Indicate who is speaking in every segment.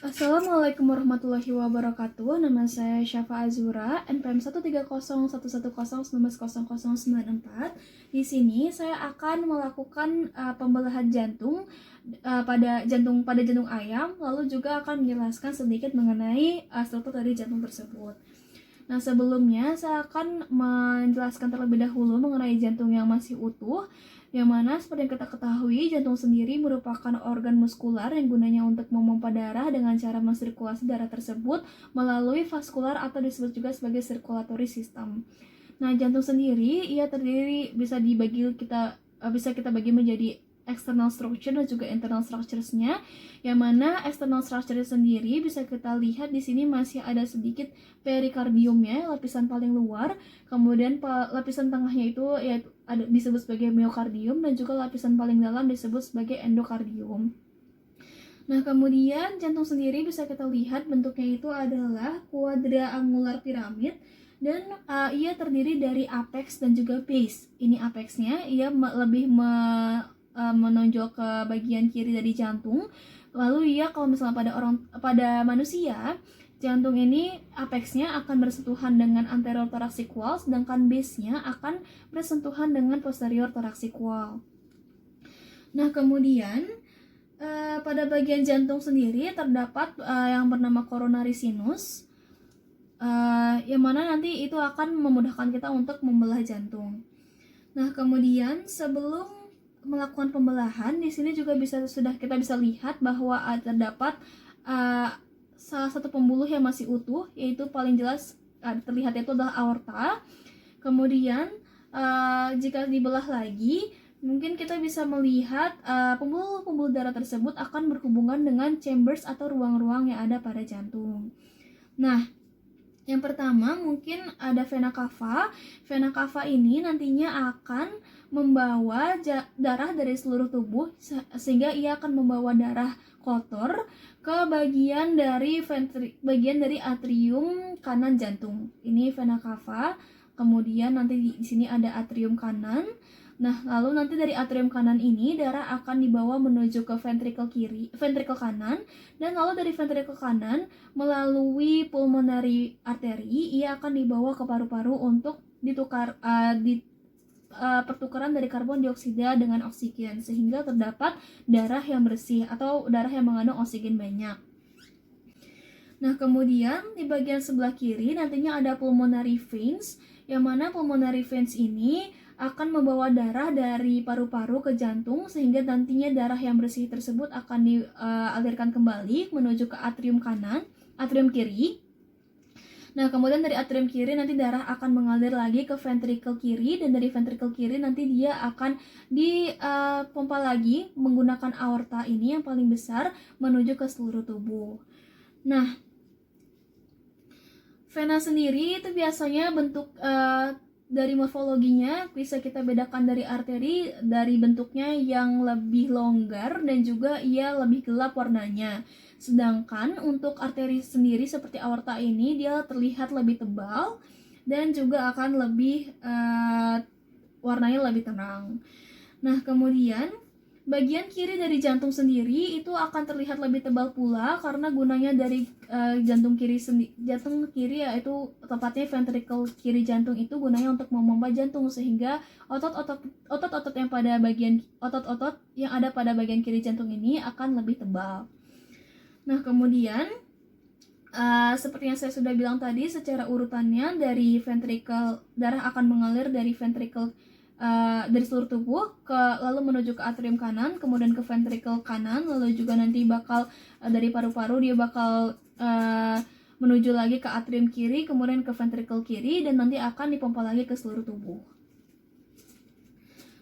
Speaker 1: Assalamualaikum warahmatullahi wabarakatuh. Nama saya Syafa Azura, NPM 1301100190094. Di sini saya akan melakukan pembelahan jantung pada jantung ayam, lalu juga akan menjelaskan sedikit mengenai struktur dari jantung tersebut. Nah, sebelumnya saya akan menjelaskan terlebih dahulu mengenai jantung yang masih utuh, yang mana seperti yang kita ketahui, jantung sendiri merupakan organ muskular yang gunanya untuk memompa darah dengan cara mensirkulasi darah tersebut melalui vaskular atau disebut juga sebagai circulatory system. Nah, jantung sendiri ia terdiri bisa kita bagi menjadi external structure dan juga internal structures-nya, yang mana external structure sendiri bisa kita lihat di sini masih ada sedikit perikardiumnya, lapisan paling luar, kemudian lapisan tengahnya itu yaitu disebut sebagai myokardium, dan juga lapisan paling dalam disebut sebagai endokardium. Nah, kemudian jantung sendiri bisa kita lihat bentuknya itu adalah quadrangular piramid, dan ia terdiri dari apex dan juga base. Ini apexnya ia lebih menonjol ke bagian kiri dari jantung. Lalu ia kalau misalnya pada manusia, jantung ini apexnya akan bersentuhan dengan anterior thoracic wall, sedangkan base-nya akan bersentuhan dengan posterior thoracic wall. Nah, kemudian pada bagian jantung sendiri terdapat yang bernama coronary sinus, yang mana nanti itu akan memudahkan kita untuk membelah jantung. Nah, kemudian sebelum melakukan pembelahan, di sini juga kita bisa lihat bahwa terdapat salah satu pembuluh yang masih utuh, yaitu paling jelas terlihat itu adalah aorta. Kemudian jika dibelah lagi, mungkin kita bisa melihat pembuluh-pembuluh darah tersebut akan berhubungan dengan chambers atau ruang-ruang yang ada pada jantung. Nah, yang pertama mungkin ada vena cava. Vena cava ini nantinya akan membawa darah dari seluruh tubuh, sehingga ia akan membawa darah kotor ke bagian dari atrium kanan jantung. Ini vena cava. Kemudian nanti di sini ada atrium kanan. Nah, lalu nanti dari atrium kanan ini darah akan dibawa menuju ke ventricle kanan, dan lalu dari ventricle kanan melalui pulmonary artery ia akan dibawa ke paru-paru untuk pertukaran dari karbon dioksida dengan oksigen, sehingga terdapat darah yang bersih atau darah yang mengandung oksigen banyak. Nah, kemudian di bagian sebelah kiri nantinya ada pulmonary veins, yang mana pulmonary veins ini akan membawa darah dari paru-paru ke jantung, sehingga nantinya darah yang bersih tersebut akan dialirkan kembali menuju ke atrium kiri. Nah, kemudian dari atrium kiri nanti darah akan mengalir lagi ke ventricle kiri, dan dari ventricle kiri nanti dia akan dipompa lagi menggunakan aorta ini yang paling besar menuju ke seluruh tubuh. Nah, vena sendiri itu biasanya bentuk dari morfologinya bisa kita bedakan dari arteri, dari bentuknya yang lebih longgar dan juga ia lebih gelap warnanya. Sedangkan untuk arteri sendiri seperti aorta ini dia terlihat lebih tebal dan juga akan lebih warnanya lebih terang. Nah, kemudian bagian kiri dari jantung sendiri itu akan terlihat lebih tebal pula, karena gunanya dari jantung kiri yaitu tepatnya ventricle kiri jantung itu gunanya untuk memompa jantung, sehingga otot-otot yang ada pada bagian kiri jantung ini akan lebih tebal. Nah, kemudian seperti yang saya sudah bilang tadi, secara urutannya dari ventricle darah akan mengalir dari ventricle dari seluruh tubuh lalu menuju ke atrium kanan, kemudian ke ventricle kanan, lalu juga nanti bakal dari paru-paru dia bakal menuju lagi ke atrium kiri, kemudian ke ventricle kiri, dan nanti akan dipompa lagi ke seluruh tubuh.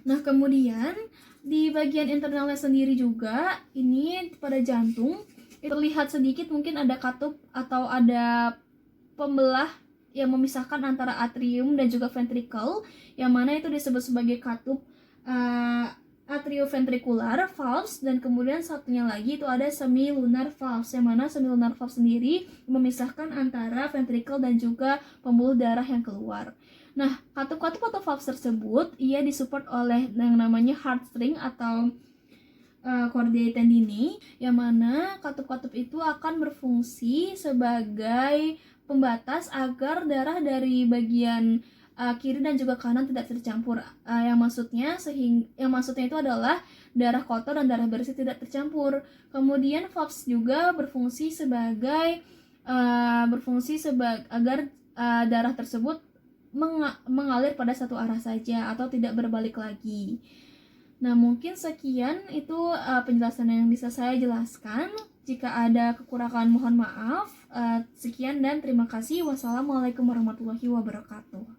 Speaker 1: Nah, kemudian di bagian internalnya sendiri juga ini pada jantung terlihat sedikit mungkin ada katup atau ada pembelah yang memisahkan antara atrium dan juga ventricle, yang mana itu disebut sebagai katup atrioventricular valves, dan kemudian satunya lagi itu ada semilunar valves, yang mana semilunar valves sendiri memisahkan antara ventricle dan juga pembuluh darah yang keluar. Nah, katup-katup atau valves tersebut ia disupport oleh yang namanya heartstring atau chordae tendinae, yang mana katup-katup itu akan berfungsi sebagai pembatas agar darah dari bagian kiri dan juga kanan tidak tercampur. Yang maksudnya itu adalah darah kotor dan darah bersih tidak tercampur. Kemudian valves juga berfungsi sebagai agar darah tersebut mengalir pada satu arah saja atau tidak berbalik lagi. Nah, mungkin sekian itu penjelasan yang bisa saya jelaskan. Jika ada kekurangan mohon maaf. Sekian dan terima kasih. Wassalamualaikum warahmatullahi wabarakatuh.